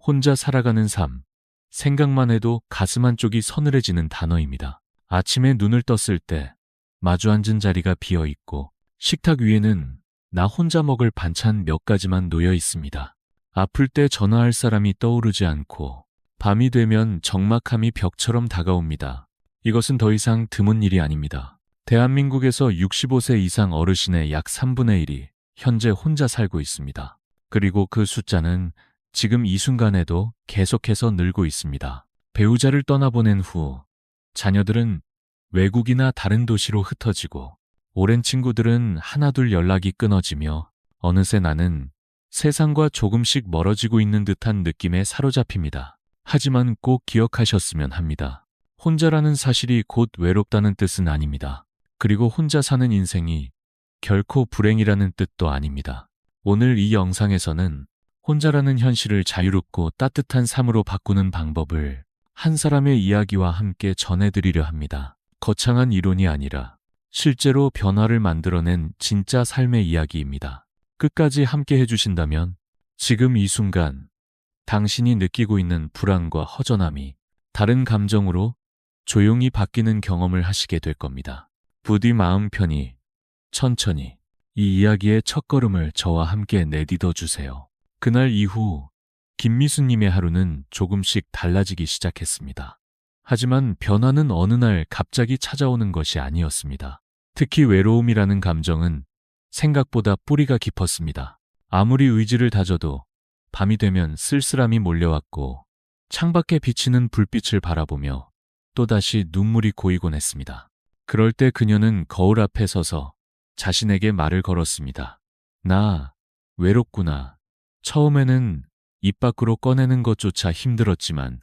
혼자 살아가는 삶. 생각만 해도 가슴 한쪽이 서늘해지는 단어입니다. 아침에 눈을 떴을 때 마주 앉은 자리가 비어 있고 식탁 위에는 나 혼자 먹을 반찬 몇 가지만 놓여 있습니다. 아플 때 전화할 사람이 떠오르지 않고 밤이 되면 적막함이 벽처럼 다가옵니다. 이것은 더 이상 드문 일이 아닙니다. 대한민국에서 65세 이상 어르신의 약 3분의 1이 현재 혼자 살고 있습니다. 그리고 그 숫자는 지금 이 순간에도 계속해서 늘고 있습니다. 배우자를 떠나보낸 후 자녀들은 외국이나 다른 도시로 흩어지고 오랜 친구들은 하나둘 연락이 끊어지며 어느새 나는 세상과 조금씩 멀어지고 있는 듯한 느낌에 사로잡힙니다. 하지만 꼭 기억하셨으면 합니다. 혼자라는 사실이 곧 외롭다는 뜻은 아닙니다. 그리고 혼자 사는 인생이 결코 불행이라는 뜻도 아닙니다. 오늘 이 영상에서는 혼자라는 현실을 자유롭고 따뜻한 삶으로 바꾸는 방법을 한 사람의 이야기와 함께 전해드리려 합니다. 거창한 이론이 아니라 실제로 변화를 만들어낸 진짜 삶의 이야기입니다. 끝까지 함께 해주신다면 지금 이 순간 당신이 느끼고 있는 불안과 허전함이 다른 감정으로 조용히 바뀌는 경험을 하시게 될 겁니다. 부디 마음 편히 천천히 이 이야기의 첫걸음을 저와 함께 내딛어 주세요. 그날 이후 김미수님의 하루는 조금씩 달라지기 시작했습니다. 하지만 변화는 어느 날 갑자기 찾아오는 것이 아니었습니다. 특히 외로움이라는 감정은 생각보다 뿌리가 깊었습니다. 아무리 의지를 다져도 밤이 되면 쓸쓸함이 몰려왔고 창밖에 비치는 불빛을 바라보며 또다시 눈물이 고이곤 했습니다. 그럴 때 그녀는 거울 앞에 서서 자신에게 말을 걸었습니다. 나 외롭구나. 처음에는 입 밖으로 꺼내는 것조차 힘들었지만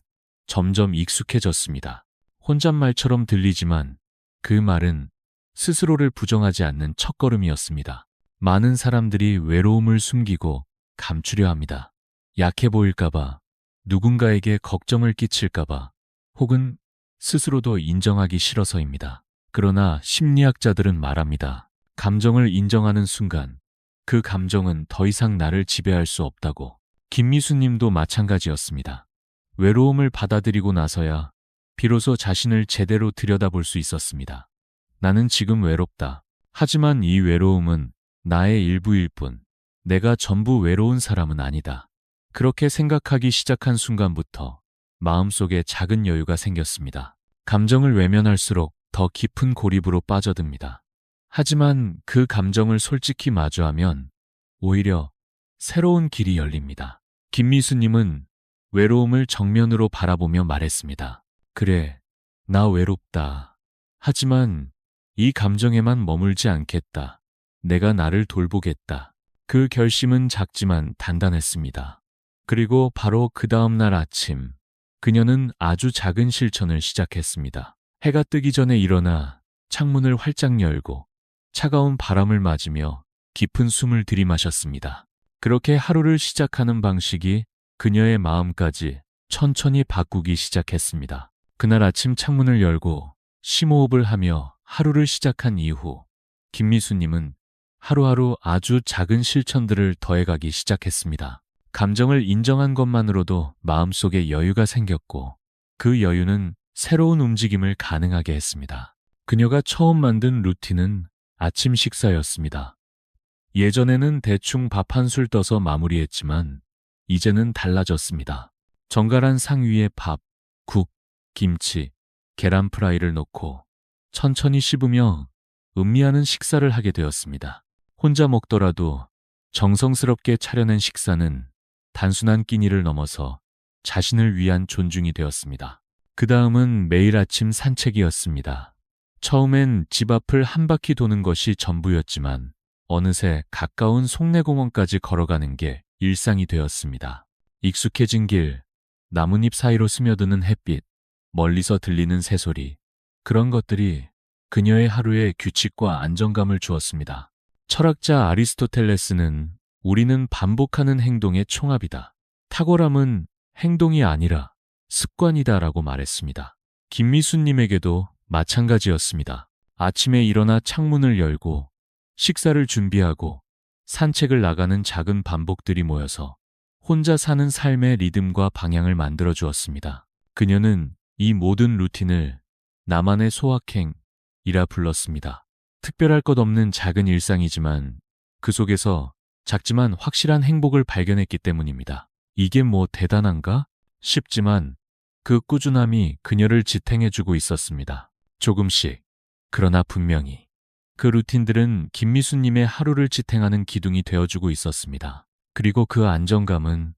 점점 익숙해졌습니다. 혼잣말처럼 들리지만 그 말은 스스로를 부정하지 않는 첫걸음이었습니다. 많은 사람들이 외로움을 숨기고 감추려 합니다. 약해 보일까봐, 누군가에게 걱정을 끼칠까봐, 혹은 스스로도 인정하기 싫어서입니다. 그러나 심리학자들은 말합니다. 감정을 인정하는 순간 그 감정은 더 이상 나를 지배할 수 없다고. 김미수님도 마찬가지였습니다. 외로움을 받아들이고 나서야 비로소 자신을 제대로 들여다볼 수 있었습니다. 나는 지금 외롭다. 하지만 이 외로움은 나의 일부일 뿐, 내가 전부 외로운 사람은 아니다. 그렇게 생각하기 시작한 순간부터 마음속에 작은 여유가 생겼습니다. 감정을 외면할수록 더 깊은 고립으로 빠져듭니다. 하지만 그 감정을 솔직히 마주하면 오히려 새로운 길이 열립니다. 김미수님은 외로움을 정면으로 바라보며 말했습니다. 그래, 나 외롭다. 하지만 이 감정에만 머물지 않겠다. 내가 나를 돌보겠다. 그 결심은 작지만 단단했습니다. 그리고 바로 그 다음 날 아침, 그녀는 아주 작은 실천을 시작했습니다. 해가 뜨기 전에 일어나 창문을 활짝 열고 차가운 바람을 맞으며 깊은 숨을 들이마셨습니다. 그렇게 하루를 시작하는 방식이 그녀의 마음까지 천천히 바꾸기 시작했습니다. 그날 아침 창문을 열고 심호흡을 하며 하루를 시작한 이후 김미수님은 하루하루 아주 작은 실천들을 더해가기 시작했습니다. 감정을 인정한 것만으로도 마음속에 여유가 생겼고 그 여유는 새로운 움직임을 가능하게 했습니다. 그녀가 처음 만든 루틴은 아침 식사였습니다. 예전에는 대충 밥 한 술 떠서 마무리했지만 이제는 달라졌습니다. 정갈한 상 위에 밥, 국, 김치, 계란 프라이를 넣고 천천히 씹으며 음미하는 식사를 하게 되었습니다. 혼자 먹더라도 정성스럽게 차려낸 식사는 단순한 끼니를 넘어서 자신을 위한 존중이 되었습니다. 그 다음은 매일 아침 산책이었습니다. 처음엔 집 앞을 한 바퀴 도는 것이 전부였지만 어느새 가까운 송내공원까지 걸어가는 게 일상이 되었습니다. 익숙해진 길, 나뭇잎 사이로 스며드는 햇빛, 멀리서 들리는 새소리, 그런 것들이 그녀의 하루에 규칙과 안정감을 주었습니다. 철학자 아리스토텔레스는 우리는 반복하는 행동의 총합이다. 탁월함은 행동이 아니라 습관이다라고 말했습니다. 김미수님에게도 마찬가지였습니다. 아침에 일어나 창문을 열고 식사를 준비하고 산책을 나가는 작은 반복들이 모여서 혼자 사는 삶의 리듬과 방향을 만들어 주었습니다. 그녀는 이 모든 루틴을 나만의 소확행이라 불렀습니다. 특별할 것 없는 작은 일상이지만 그 속에서 작지만 확실한 행복을 발견했기 때문입니다. 이게 뭐 대단한가? 싶지만 그 꾸준함이 그녀를 지탱해주고 있었습니다. 조금씩, 그러나 분명히 그 루틴들은 김미수님의 하루를 지탱하는 기둥이 되어주고 있었습니다. 그리고 그 안정감은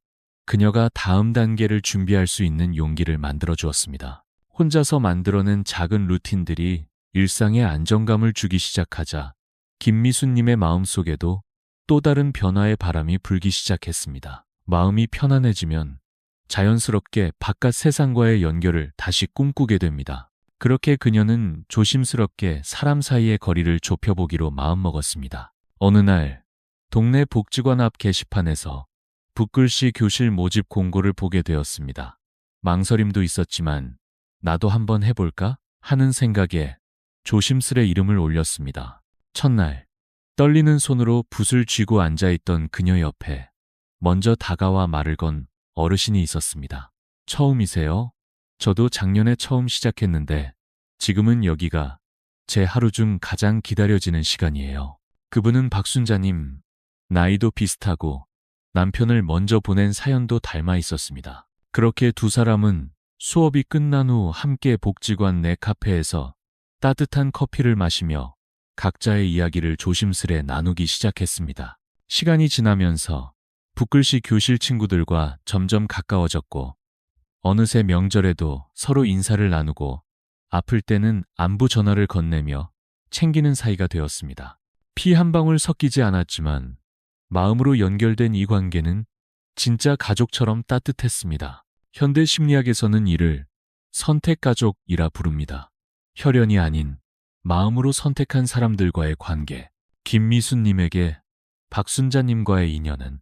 그녀가 다음 단계를 준비할 수 있는 용기를 만들어 주었습니다. 혼자서 만들어낸 작은 루틴들이 일상에 안정감을 주기 시작하자 김미수님의 마음속에도 또 다른 변화의 바람이 불기 시작했습니다. 마음이 편안해지면 자연스럽게 바깥 세상과의 연결을 다시 꿈꾸게 됩니다. 그렇게 그녀는 조심스럽게 사람 사이의 거리를 좁혀보기로 마음먹었습니다. 어느 날 동네 복지관 앞 게시판에서 붓글씨 교실 모집 공고를 보게 되었습니다. 망설임도 있었지만 나도 한번 해볼까 하는 생각에 조심스레 이름을 올렸습니다. 첫날 떨리는 손으로 붓을 쥐고 앉아있던 그녀 옆에 먼저 다가와 말을 건 어르신이 있었습니다. 처음이세요? 저도 작년에 처음 시작했는데 지금은 여기가 제 하루 중 가장 기다려지는 시간이에요. 그분은 박순자님, 나이도 비슷하고 남편을 먼저 보낸 사연도 닮아 있었습니다. 그렇게 두 사람은 수업이 끝난 후 함께 복지관 내 카페에서 따뜻한 커피를 마시며 각자의 이야기를 조심스레 나누기 시작했습니다. 시간이 지나면서 붓글씨 교실 친구들과 점점 가까워졌고 어느새 명절에도 서로 인사를 나누고 아플 때는 안부 전화를 건네며 챙기는 사이가 되었습니다. 피 한 방울 섞이지 않았지만 마음으로 연결된 이 관계는 진짜 가족처럼 따뜻했습니다. 현대 심리학에서는 이를 선택가족이라 부릅니다. 혈연이 아닌 마음으로 선택한 사람들과의 관계. 김미수님에게 박순자님과의 인연은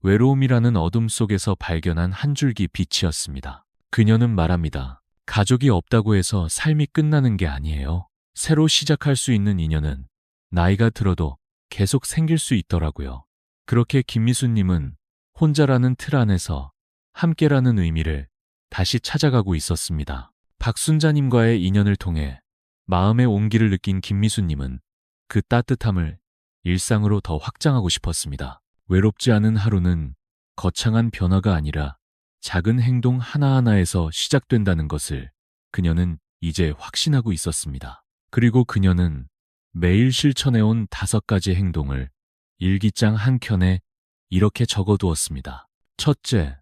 외로움이라는 어둠 속에서 발견한 한 줄기 빛이었습니다. 그녀는 말합니다. 가족이 없다고 해서 삶이 끝나는 게 아니에요. 새로 시작할 수 있는 인연은 나이가 들어도 계속 생길 수 있더라고요. 그렇게 김미수님은 혼자라는 틀 안에서 함께라는 의미를 다시 찾아가고 있었습니다. 박순자님과의 인연을 통해 마음의 온기를 느낀 김미수님은 그 따뜻함을 일상으로 더 확장하고 싶었습니다. 외롭지 않은 하루는 거창한 변화가 아니라 작은 행동 하나하나에서 시작된다는 것을 그녀는 이제 확신하고 있었습니다. 그리고 그녀는 매일 실천해온 5가지 행동을 일기장 한 켠에 이렇게 적어두었습니다. 첫째,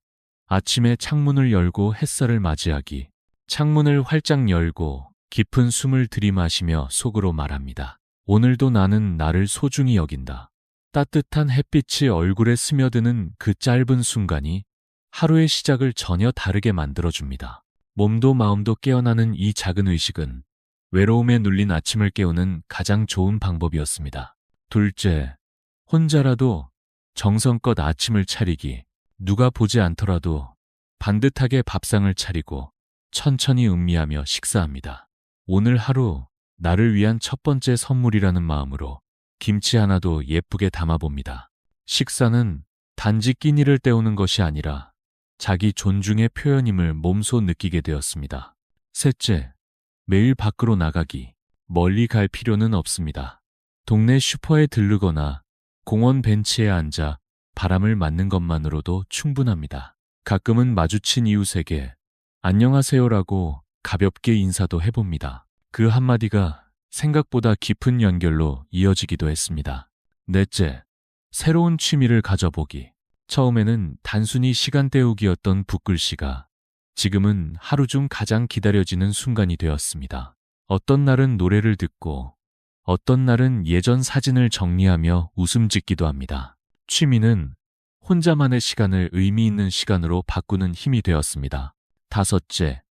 아침에 창문을 열고 햇살을 맞이하기. 창문을 활짝 열고 깊은 숨을 들이마시며 속으로 말합니다. 오늘도 나는 나를 소중히 여긴다. 따뜻한 햇빛이 얼굴에 스며드는 그 짧은 순간이 하루의 시작을 전혀 다르게 만들어줍니다. 몸도 마음도 깨어나는 이 작은 의식은 외로움에 눌린 아침을 깨우는 가장 좋은 방법이었습니다. 둘째, 혼자라도 정성껏 아침을 차리기. 누가 보지 않더라도 반듯하게 밥상을 차리고 천천히 음미하며 식사합니다. 오늘 하루 나를 위한 첫 번째 선물이라는 마음으로 김치 하나도 예쁘게 담아봅니다. 식사는 단지 끼니를 때우는 것이 아니라 자기 존중의 표현임을 몸소 느끼게 되었습니다. 셋째, 매일 밖으로 나가기. 멀리 갈 필요는 없습니다. 동네 슈퍼에 들르거나 공원 벤치에 앉아 바람을 맞는 것만으로도 충분합니다. 가끔은 마주친 이웃에게 안녕하세요라고 가볍게 인사도 해봅니다. 그 한마디가 생각보다 깊은 연결로 이어지기도 했습니다. 넷째, 새로운 취미를 가져보기. 처음에는 단순히 시간 때우기였던 붓글씨가 지금은 하루 중 가장 기다려지는 순간이 되었습니다. 어떤 날은 노래를 듣고 어떤 날은 예전 사진을 정리하며 웃음 짓기도 합니다. 취미는 혼자만의 시간을 의미 있는 시간으로 바꾸는 힘이 되었습니다. 다섯째,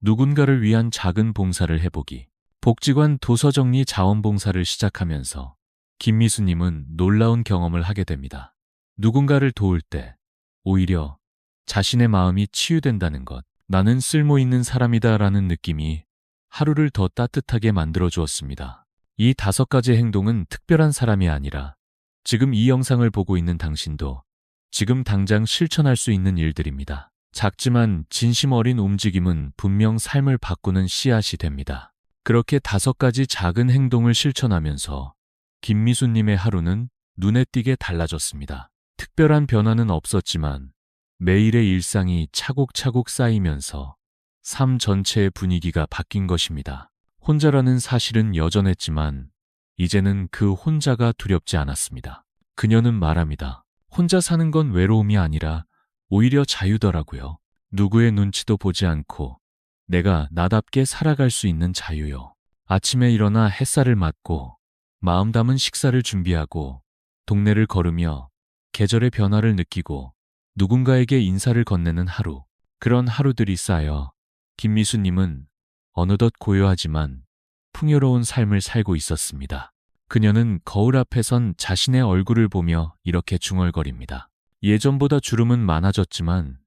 누군가를 위한 작은 봉사를 해보기. 복지관 도서정리 자원봉사를 시작하면서 김미수님은 놀라운 경험을 하게 됩니다. 누군가를 도울 때 오히려 자신의 마음이 치유된다는 것, 나는 쓸모있는 사람이다라는 느낌이 하루를 더 따뜻하게 만들어 주었습니다. 이 5가지 행동은 특별한 사람이 아니라 지금 이 영상을 보고 있는 당신도 지금 당장 실천할 수 있는 일들입니다. 작지만 진심 어린 움직임은 분명 삶을 바꾸는 씨앗이 됩니다. 그렇게 5가지 작은 행동을 실천하면서 김미수님의 하루는 눈에 띄게 달라졌습니다. 특별한 변화는 없었지만 매일의 일상이 차곡차곡 쌓이면서 삶 전체의 분위기가 바뀐 것입니다. 혼자라는 사실은 여전했지만 이제는 그 혼자가 두렵지 않았습니다. 그녀는 말합니다. 혼자 사는 건 외로움이 아니라 오히려 자유더라고요. 누구의 눈치도 보지 않고 내가 나답게 살아갈 수 있는 자유요. 아침에 일어나 햇살을 맞고 마음 담은 식사를 준비하고 동네를 걸으며 계절의 변화를 느끼고 누군가에게 인사를 건네는 하루. 그런 하루들이 쌓여 김미수님은 어느덧 고요하지만 풍요로운 삶을 살고 있었습니다. 그녀는 거울 앞에 선 자신의 얼굴을 보며 이렇게 중얼거립니다. 예전보다 주름은 많아졌지만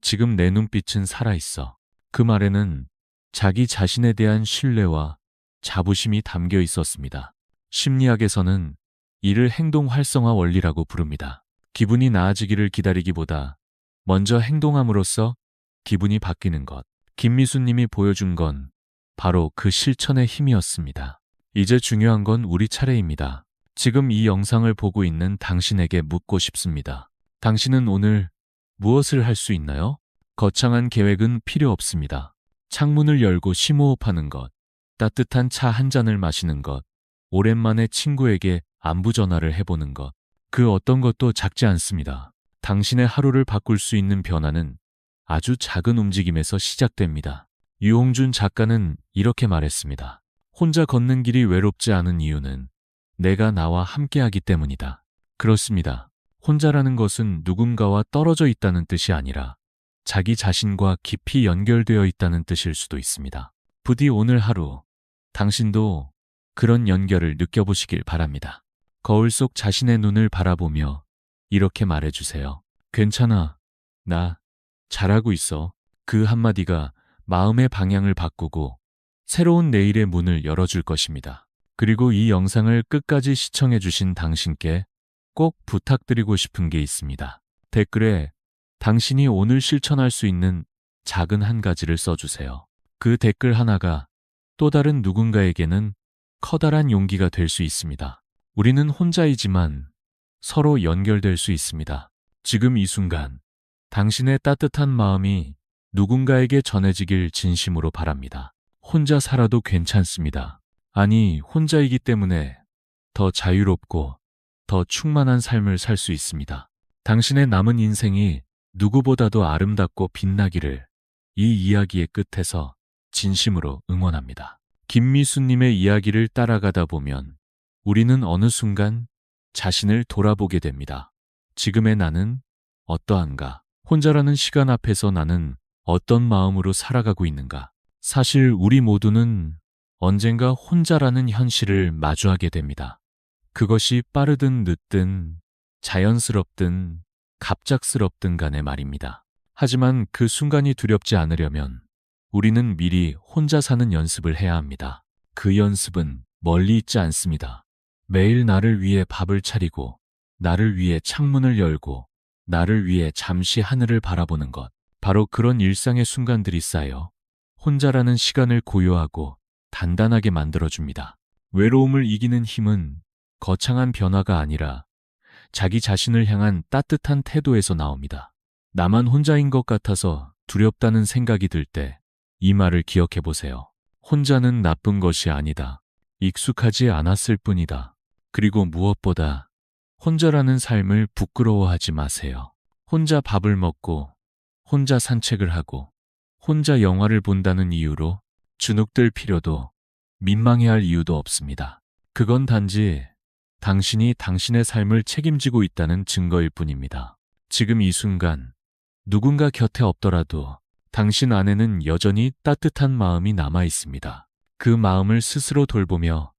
지금 내 눈빛은 살아있어. 그 말에는 자기 자신에 대한 신뢰와 자부심이 담겨 있었습니다. 심리학에서는 이를 행동 활성화 원리라고 부릅니다. 기분이 나아지기를 기다리기보다 먼저 행동함으로써 기분이 바뀌는 것. 김미수님이 보여준 건 바로 그 실천의 힘이었습니다. 이제 중요한 건 우리 차례입니다. 지금 이 영상을 보고 있는 당신에게 묻고 싶습니다. 당신은 오늘 무엇을 할 수 있나요? 거창한 계획은 필요 없습니다. 창문을 열고 심호흡하는 것, 따뜻한 차 한 잔을 마시는 것, 오랜만에 친구에게 안부 전화를 해보는 것, 그 어떤 것도 작지 않습니다. 당신의 하루를 바꿀 수 있는 변화는 아주 작은 움직임에서 시작됩니다. 유홍준 작가는 이렇게 말했습니다. 혼자 걷는 길이 외롭지 않은 이유는 내가 나와 함께하기 때문이다. 그렇습니다. 혼자라는 것은 누군가와 떨어져 있다는 뜻이 아니라 자기 자신과 깊이 연결되어 있다는 뜻일 수도 있습니다. 부디 오늘 하루 당신도 그런 연결을 느껴보시길 바랍니다. 거울 속 자신의 눈을 바라보며 이렇게 말해주세요. 괜찮아. 나 잘하고 있어. 그 한마디가 마음의 방향을 바꾸고 새로운 내일의 문을 열어줄 것입니다. 그리고 이 영상을 끝까지 시청해주신 당신께 꼭 부탁드리고 싶은 게 있습니다. 댓글에 당신이 오늘 실천할 수 있는 작은 한 가지를 써주세요. 그 댓글 하나가 또 다른 누군가에게는 커다란 용기가 될 수 있습니다. 우리는 혼자이지만 서로 연결될 수 있습니다. 지금 이 순간 당신의 따뜻한 마음이 누군가에게 전해지길 진심으로 바랍니다. 혼자 살아도 괜찮습니다. 아니, 혼자이기 때문에 더 자유롭고 더 충만한 삶을 살 수 있습니다. 당신의 남은 인생이 누구보다도 아름답고 빛나기를 이 이야기의 끝에서 진심으로 응원합니다. 김미수님의 이야기를 따라가다 보면 우리는 어느 순간 자신을 돌아보게 됩니다. 지금의 나는 어떠한가? 혼자라는 시간 앞에서 나는 어떤 마음으로 살아가고 있는가? 사실 우리 모두는 언젠가 혼자라는 현실을 마주하게 됩니다. 그것이 빠르든 늦든 자연스럽든 갑작스럽든 간에 말입니다. 하지만 그 순간이 두렵지 않으려면 우리는 미리 혼자 사는 연습을 해야 합니다. 그 연습은 멀리 있지 않습니다. 매일 나를 위해 밥을 차리고, 나를 위해 창문을 열고, 나를 위해 잠시 하늘을 바라보는 것. 바로 그런 일상의 순간들이 쌓여 혼자라는 시간을 고요하고 단단하게 만들어줍니다. 외로움을 이기는 힘은 거창한 변화가 아니라 자기 자신을 향한 따뜻한 태도에서 나옵니다. 나만 혼자인 것 같아서 두렵다는 생각이 들 때 이 말을 기억해 보세요. 혼자는 나쁜 것이 아니다. 익숙하지 않았을 뿐이다. 그리고 무엇보다 혼자라는 삶을 부끄러워하지 마세요. 혼자 밥을 먹고, 혼자 산책을 하고, 혼자 영화를 본다는 이유로 주눅들 필요도 민망해할 이유도 없습니다. 그건 단지 당신이 당신의 삶을 책임지고 있다는 증거일 뿐입니다. 지금 이 순간 누군가 곁에 없더라도 당신 안에는 여전히 따뜻한 마음이 남아 있습니다. 그 마음을 스스로 돌보며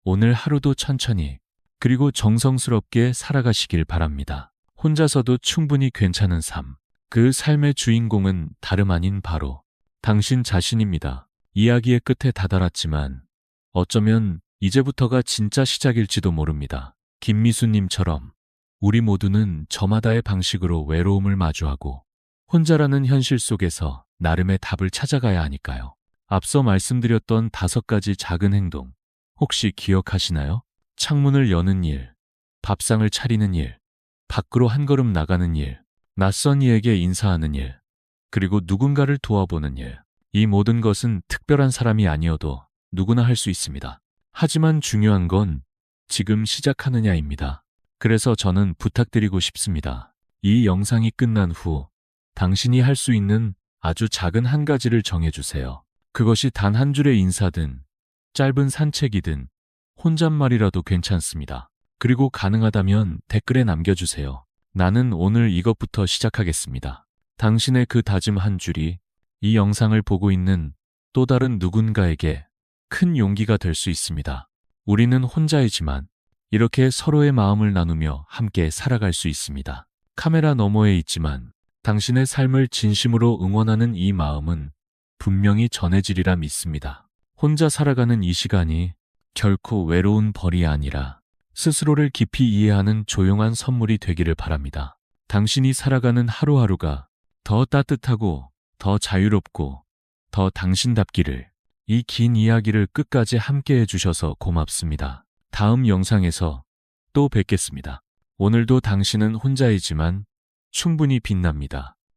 오늘 하루도 천천히 그리고 정성스럽게 살아가시길 바랍니다. 혼자서도 충분히 괜찮은 삶. 그 삶의 주인공은 다름 아닌 바로 당신 자신입니다. 이야기의 끝에 다다랐지만 어쩌면 이제부터가 진짜 시작일지도 모릅니다. 김미수님처럼 우리 모두는 저마다의 방식으로 외로움을 마주하고 혼자라는 현실 속에서 나름의 답을 찾아가야 하니까요. 앞서 말씀드렸던 5가지 작은 행동, 혹시 기억하시나요? 창문을 여는 일, 밥상을 차리는 일, 밖으로 한 걸음 나가는 일, 낯선 이에게 인사하는 일, 그리고 누군가를 도와보는 일. 이 모든 것은 특별한 사람이 아니어도 누구나 할 수 있습니다. 하지만 중요한 건 지금 시작하느냐입니다. 그래서 저는 부탁드리고 싶습니다. 이 영상이 끝난 후 당신이 할 수 있는 아주 작은 한 가지를 정해주세요. 그것이 단 한 줄의 인사든 짧은 산책이든 혼잣말이라도 괜찮습니다. 그리고 가능하다면 댓글에 남겨주세요. 나는 오늘 이것부터 시작하겠습니다. 당신의 그 다짐 한 줄이 이 영상을 보고 있는 또 다른 누군가에게 큰 용기가 될 수 있습니다. 우리는 혼자이지만 이렇게 서로의 마음을 나누며 함께 살아갈 수 있습니다. 카메라 너머에 있지만 당신의 삶을 진심으로 응원하는 이 마음은 분명히 전해지리라 믿습니다. 혼자 살아가는 이 시간이 결코 외로운 벌이 아니라 스스로를 깊이 이해하는 조용한 선물이 되기를 바랍니다. 당신이 살아가는 하루하루가 더 따뜻하고 더 자유롭고 더 당신답기를. 이 긴 이야기를 끝까지 함께 해주셔서 고맙습니다. 다음 영상에서 또 뵙겠습니다. 오늘도 당신은 혼자이지만 충분히 빛납니다.